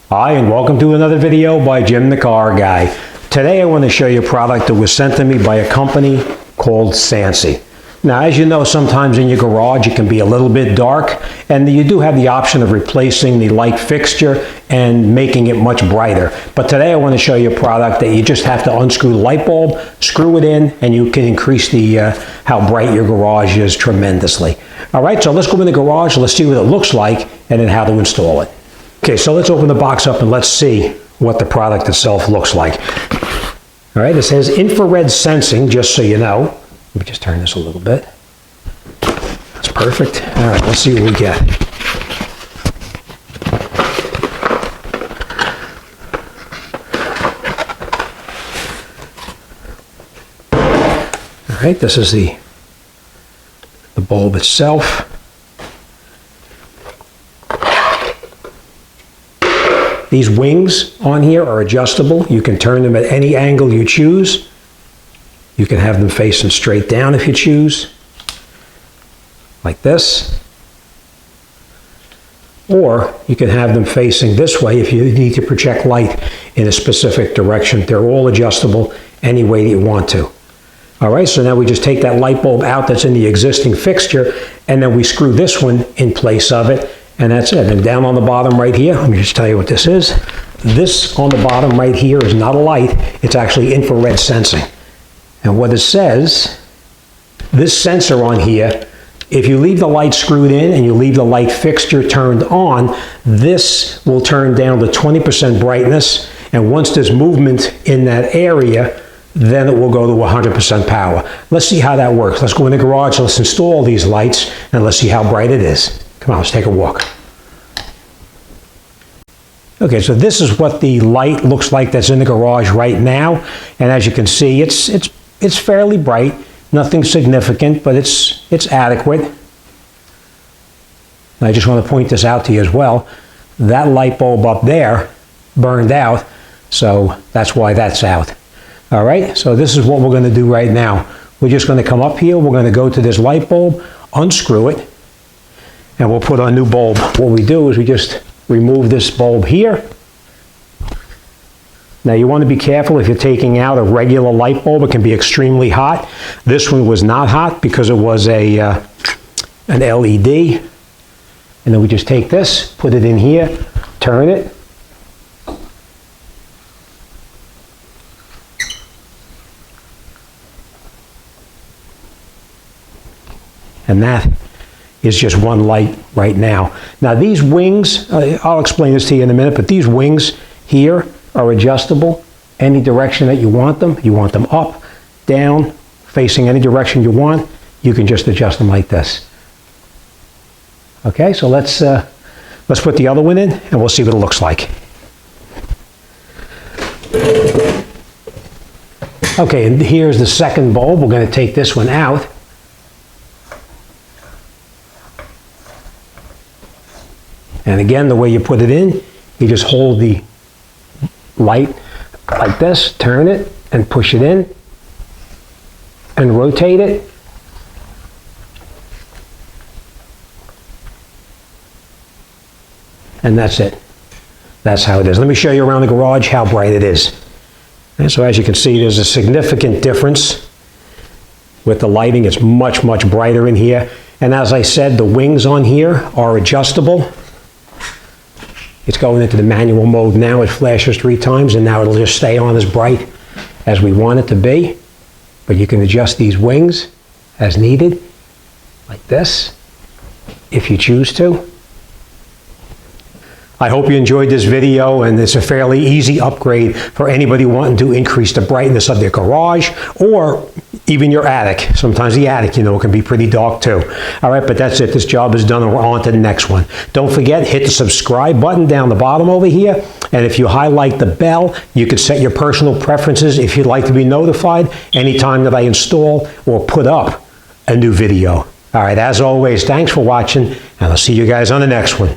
Hi, and welcome to another video by Jim the Car Guy. Today I want to show you a product that was sent to me by a company called SANSI. Now, as you know, sometimes in your garage it can be a little bit dark, and you do have the option of replacing the light fixture and making it much brighter. But today I want to show you a product that you just have to unscrew the light bulb, screw it in, and you can increase the how bright your garage is tremendously. All right, so let's go in the garage, let's see what it looks like, and then how to install it. Okay, so let's open the box up and let's see what the product itself looks like. All right, it says infrared sensing, just so you know. Let me just turn this a little bit. That's perfect. All right, let's see what we get. All right, this is the bulb itself. These wings on here are adjustable. You can turn them at any angle you choose. You can have them facing straight down if you choose, like this. Or you can have them facing this way if you need to project light in a specific direction. They're all adjustable any way that you want to. All right, so now we just take that light bulb out that's in the existing fixture, and then we screw this one in place of it, and that's it. And down on the bottom right here, let me just tell you what this is. This on the bottom right here is not a light, it's actually infrared sensing. And what it says, this sensor on here, if you leave the light screwed in and you leave the light fixture turned on, this will turn down to 20% brightness, and once there's movement in that area, then it will go to 100% power. Let's see how that works. Let's go in the garage, let's install these lights, and let's see how bright it is. Come on, let's take a walk. Okay, so this is what the light looks like that's in the garage right now. And as you can see, it's fairly bright, nothing significant, but it's adequate. And I just want to point this out to you as well. That light bulb up there burned out, so that's why that's out. All right, so this is what we're going to do right now. We're just going to come up here, we're going to go to this light bulb, unscrew it, and we'll put our new bulb. What we do is we just remove this bulb here. Now you want to be careful if you're taking out a regular light bulb. It can be extremely hot. This one was not hot because it was an LED. And then we just take this, put it in here, turn it. And that is just one light right now. Now these wings, I'll explain this to you in a minute, but these wings here are adjustable any direction that you want them. You want them up, down, facing any direction you want, you can just adjust them like this. Okay, so let's put the other one in and we'll see what it looks like. Okay, and here's the second bulb. We're going to take this one out. And again, the way you put it in, you just hold the light like this, turn it, and push it in, and rotate it. And that's it. That's how it is. Let me show you around the garage how bright it is. And so as you can see, there's a significant difference with the lighting. It's much, much brighter in here. And as I said, the wings on here are adjustable. It's going into the manual mode now. It flashes 3 times, and now it'll just stay on as bright as we want it to be. But you can adjust these wings as needed, like this, if you choose to. I hope you enjoyed this video, and it's a fairly easy upgrade for anybody wanting to increase the brightness of their garage or even your attic. Sometimes the attic, you know, can be pretty dark too. All right, but that's it. This job is done, and we're on to the next one. Don't forget, hit the subscribe button down the bottom over here, and if you highlight the bell, you can set your personal preferences if you'd like to be notified anytime that I install or put up a new video. All right, as always, thanks for watching, and I'll see you guys on the next one.